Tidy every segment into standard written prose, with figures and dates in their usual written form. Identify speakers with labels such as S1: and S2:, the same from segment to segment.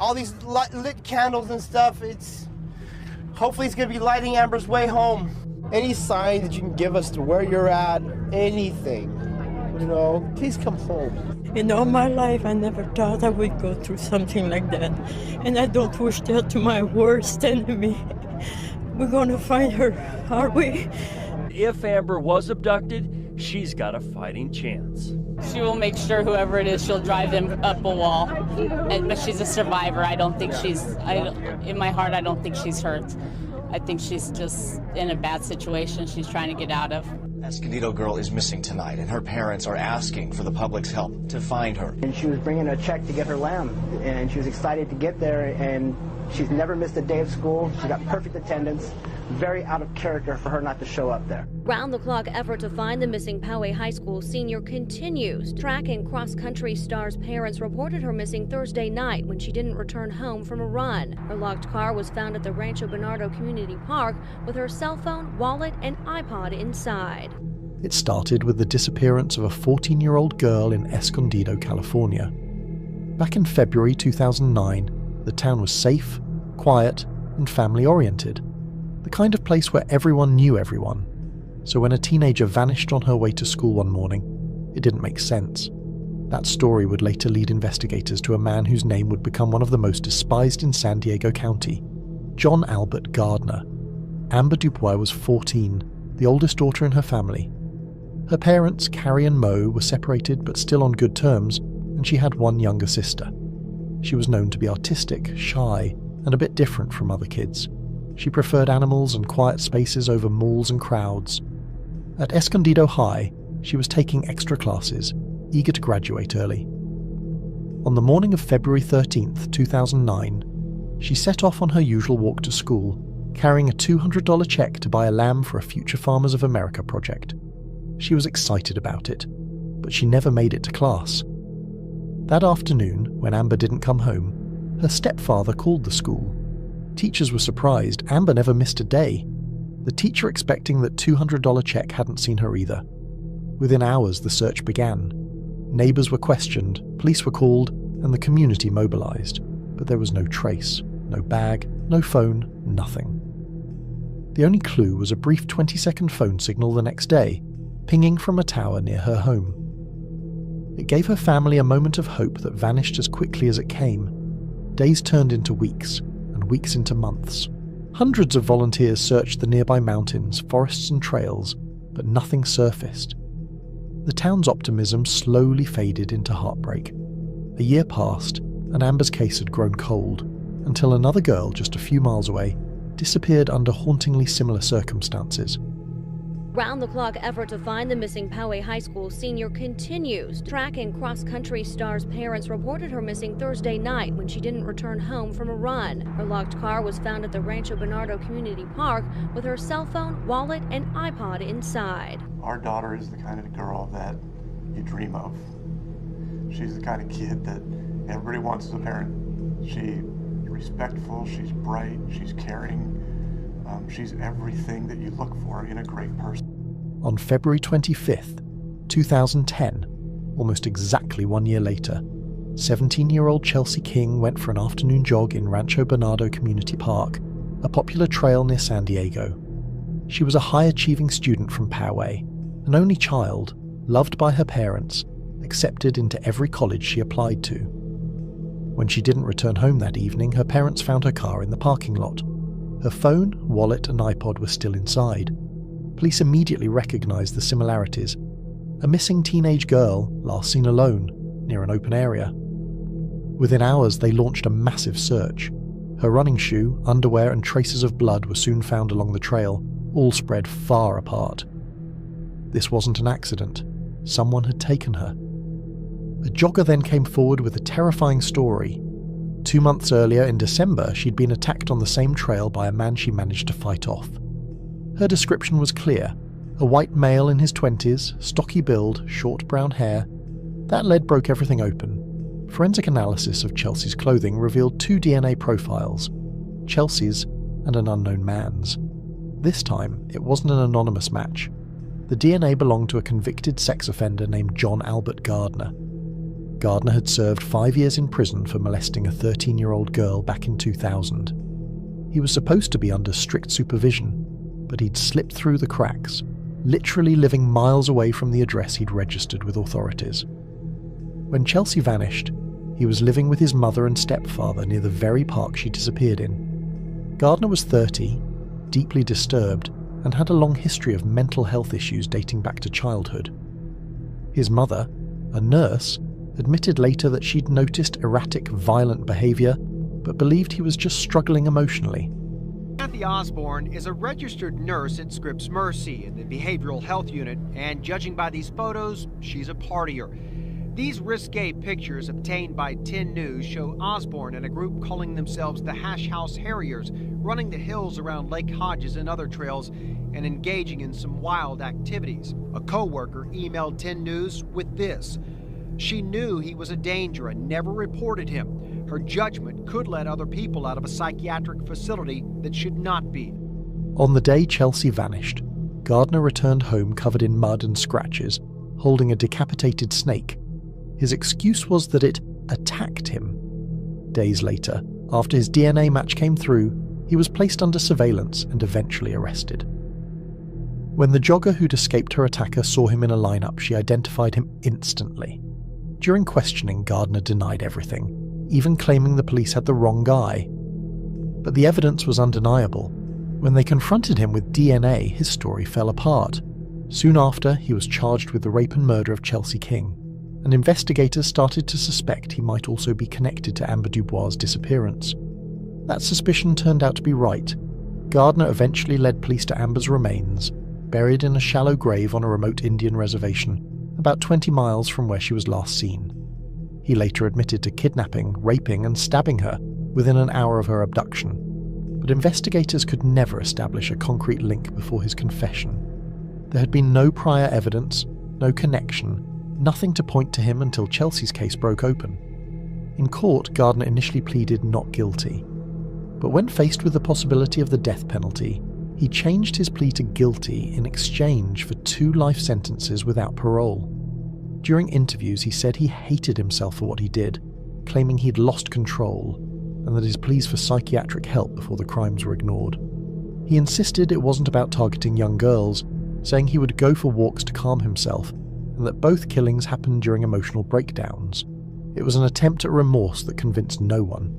S1: All these lit candles and stuff, hopefully it's gonna be lighting Amber's way home. Any sign that you can give us to where you're at, anything, please come home.
S2: In all my life, I never thought I would go through something like that. And I don't wish that to my worst enemy. We're gonna find her, are we?
S3: If Amber was abducted, she's got a fighting chance.
S4: She will make sure whoever it is, she'll drive them up a wall. But she's a survivor. I don't think in my heart, I don't think she's hurt. I think she's just in a bad situation she's trying to get out of.
S5: Escondido girl is missing tonight, and her parents are asking for the public's help to find her.
S6: And she was bringing a check to get her lamb, and she was excited to get there, and she's never missed a day of school. She got perfect attendance. Very out of character for her not to show up there.
S7: Round-the-clock effort to find the missing Poway High School senior continues. Track and cross-country star's parents reported her missing Thursday night when she didn't return home from a run. Her locked car was found at the Rancho Bernardo Community Park with her cell phone, wallet, and iPod inside.
S8: It started with the disappearance of a 14-year-old girl in Escondido, California. Back in February 2009, the town was safe, quiet, and family-oriented. The kind of place where everyone knew everyone. So when a teenager vanished on her way to school one morning, it didn't make sense. That story would later lead investigators to a man whose name would become one of the most despised in San Diego County, John Albert Gardner. Amber Dubois was 14, the oldest daughter in her family. Her parents, Carrie and Mo, were separated but still on good terms, and she had one younger sister. She was known to be artistic, shy, and a bit different from other kids. She preferred animals and quiet spaces over malls and crowds. At Escondido High, she was taking extra classes, eager to graduate early. On the morning of February 13th, 2009, she set off on her usual walk to school, carrying a $200 check to buy a lamb for a Future Farmers of America project. She was excited about it, but she never made it to class. That afternoon, when Amber didn't come home, her stepfather called the school. Teachers were surprised. Amber never missed a day. The teacher, expecting that $200 check, hadn't seen her either. Within hours, the search began. Neighbors were questioned, police were called, and the community mobilized. But there was no trace, no bag, no phone, nothing. The only clue was a brief 20-second phone signal the next day, pinging from a tower near her home. It gave her family a moment of hope that vanished as quickly as it came. Days turned into weeks, and weeks into months. Hundreds of volunteers searched the nearby mountains, forests and trails, but nothing surfaced. The town's optimism slowly faded into heartbreak. A year passed, and Amber's case had grown cold, until another girl just a few miles away disappeared under hauntingly similar circumstances.
S7: Round-the-clock effort to find the missing Poway High School senior continues. Track and cross-country star's parents reported her missing Thursday night when she didn't return home from a run. Her locked car was found at the Rancho Bernardo Community Park with her cell phone, wallet, and iPod inside.
S9: Our daughter is the kind of girl that you dream of. She's the kind of kid that everybody wants as a parent. She's respectful, she's bright, she's caring. She's everything that you look for in a great person.
S8: On February 25th, 2010, almost exactly 1 year later, 17-year-old Chelsea King went for an afternoon jog in Rancho Bernardo Community Park, a popular trail near San Diego. She was a high-achieving student from Poway, an only child, loved by her parents, accepted into every college she applied to. When she didn't return home that evening, her parents found her car in the parking lot. Her phone, wallet, and iPod were still inside. Police immediately recognized the similarities. A missing teenage girl, last seen alone, near an open area. Within hours, they launched a massive search. Her running shoe, underwear, and traces of blood were soon found along the trail, all spread far apart. This wasn't an accident. Someone had taken her. A jogger then came forward with a terrifying story. 2 months earlier, in December, she'd been attacked on the same trail by a man she managed to fight off. Her description was clear. A white male in his 20s, stocky build, short brown hair. That lead broke everything open. Forensic analysis of Chelsea's clothing revealed 2 DNA profiles, Chelsea's and an unknown man's. This time, it wasn't an anonymous match. The DNA belonged to a convicted sex offender named John Albert Gardner. Gardner had served 5 years in prison for molesting a 13-year-old girl back in 2000. He was supposed to be under strict supervision, but he'd slipped through the cracks, literally living miles away from the address he'd registered with authorities. When Chelsea vanished, he was living with his mother and stepfather near the very park she disappeared in. Gardner was 30, deeply disturbed, and had a long history of mental health issues dating back to childhood. His mother, a nurse, admitted later that she'd noticed erratic, violent behaviour, but believed he was just struggling emotionally.
S10: Kathy Osborne is a registered nurse at Scripps Mercy in the Behavioral Health Unit, and judging by these photos, she's a partier. These risque pictures obtained by 10 News show Osborne and a group calling themselves the Hash House Harriers running the hills around Lake Hodges and other trails and engaging in some wild activities. A co-worker emailed 10 News with this. She knew he was a danger and never reported him. Her judgment could let other people out of a psychiatric facility that should not be.
S8: On the day Chelsea vanished, Gardner returned home covered in mud and scratches, holding a decapitated snake. His excuse was that it attacked him. Days later, after his DNA match came through, he was placed under surveillance and eventually arrested. When the jogger who'd escaped her attacker saw him in a lineup, she identified him instantly. During questioning, Gardner denied everything, even claiming the police had the wrong guy. But the evidence was undeniable. When they confronted him with DNA, his story fell apart. Soon after, he was charged with the rape and murder of Chelsea King, and investigators started to suspect he might also be connected to Amber Dubois' disappearance. That suspicion turned out to be right. Gardner eventually led police to Amber's remains, buried in a shallow grave on a remote Indian reservation, about 20 miles from where she was last seen. He later admitted to kidnapping, raping, and stabbing her within an hour of her abduction, but investigators could never establish a concrete link before his confession. There had been no prior evidence, no connection, nothing to point to him until Chelsea's case broke open. In court, Gardner initially pleaded not guilty, but when faced with the possibility of the death penalty, he changed his plea to guilty in exchange for 2 life sentences without parole. During interviews, he said he hated himself for what he did, claiming he'd lost control, and that his pleas for psychiatric help before the crimes were ignored. He insisted it wasn't about targeting young girls, saying he would go for walks to calm himself, and that both killings happened during emotional breakdowns. It was an attempt at remorse that convinced no one.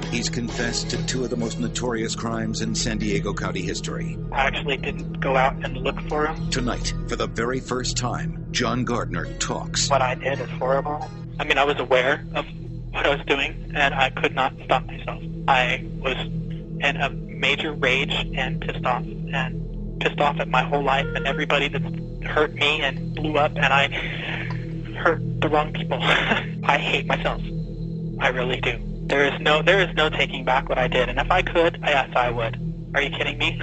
S11: He's confessed to 2 of the most notorious crimes in San Diego County history.
S12: I actually didn't go out and look for him.
S11: Tonight, for the very first time, John Gardner talks.
S12: What I did is horrible. I mean, I was aware of what I was doing, and I could not stop myself. I was in a major rage and pissed off at my whole life and everybody that's hurt me and blew up, and I hurt the wrong people. I hate myself. I really do. There is no taking back what I did, and if I could, yes, I would. Are you kidding me?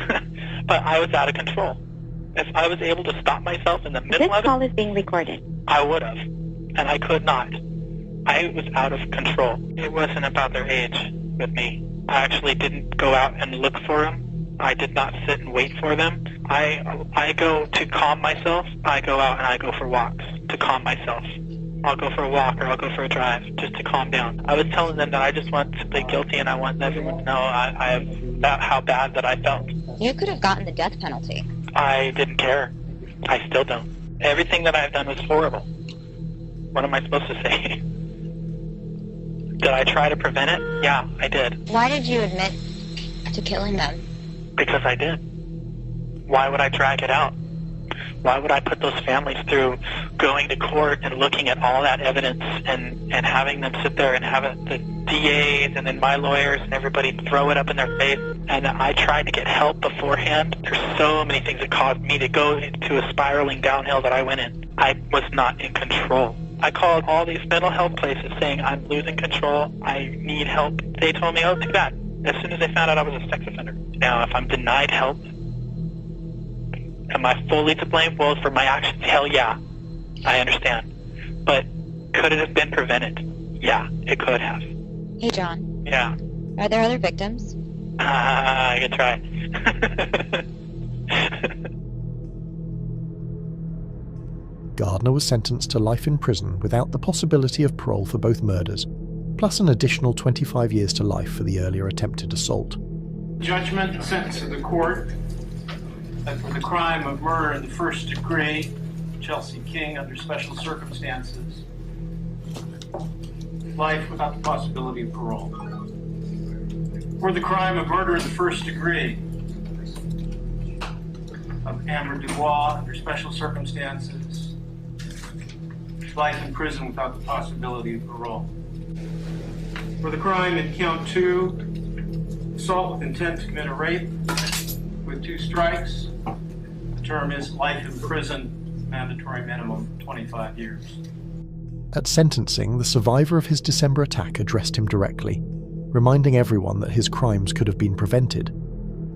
S12: But I was out of control. If I was able to stop myself in the middle of it, this call is being recorded. I would have, and I could not. I was out of control. It wasn't about their age with me. I actually didn't go out and look for them. I did not sit and wait for them. I go to calm myself. I go out and I go for walks to calm myself. I'll go for a walk or I'll go for a drive just to calm down. I was telling them that I just want to plead guilty, and I want everyone to know how bad that I felt.
S13: You could have gotten the death penalty.
S12: I didn't care. I still don't. Everything that I've done was horrible. What am I supposed to say? Did I try to prevent it? Yeah, I did.
S13: Why did you admit to killing them?
S12: Because I did. Why would I drag it out? Why would I put those families through going to court and looking at all that evidence and having them sit there and have the DAs and then my lawyers and everybody throw it up in their face? And I tried to get help beforehand. There's so many things that caused me to go into a spiraling downhill that I went in. I was not in control. I called all these mental health places saying, I'm losing control, I need help. They told me, oh, too bad. As soon as they found out I was a sex offender. Now, if I'm denied help, am I fully to blame? Well, for my actions, hell yeah. I understand. But could it have been prevented? Yeah, it could have.
S13: Hey, John.
S12: Yeah.
S13: Are there other victims?
S12: I could try.
S8: Gardner was sentenced to life in prison without the possibility of parole for both murders, plus an additional 25 years to life for the earlier attempted assault.
S14: Judgment and sentence of the court that for the crime of murder in the first degree, Chelsea King, under special circumstances, life without the possibility of parole. For the crime of murder in the first degree of Amber Dubois, under special circumstances, life in prison without the possibility of parole. For the crime in count 2, assault with intent to commit a rape with 2 strikes, the term is life in prison, mandatory minimum 25 years.
S8: At sentencing, the survivor of his December attack addressed him directly, reminding everyone that his crimes could have been prevented.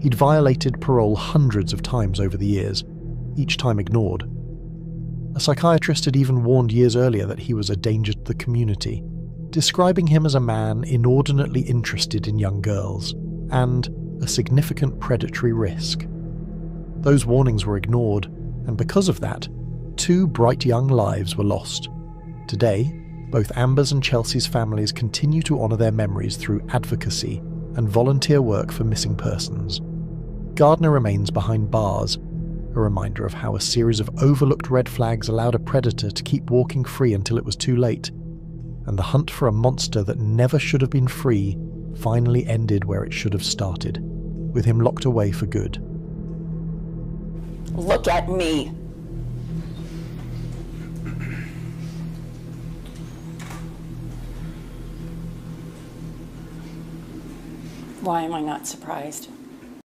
S8: He'd violated parole hundreds of times over the years, each time ignored. A psychiatrist had even warned years earlier that he was a danger to the community, describing him as a man inordinately interested in young girls, and a significant predatory risk. Those warnings were ignored, and because of that, 2 bright young lives were lost. Today, both Amber's and Chelsea's families continue to honour their memories through advocacy and volunteer work for missing persons. Gardner remains behind bars, a reminder of how a series of overlooked red flags allowed a predator to keep walking free until it was too late, and the hunt for a monster that never should have been free finally ended where it should have started, with him locked away for good.
S15: Look at me. Why am I not surprised?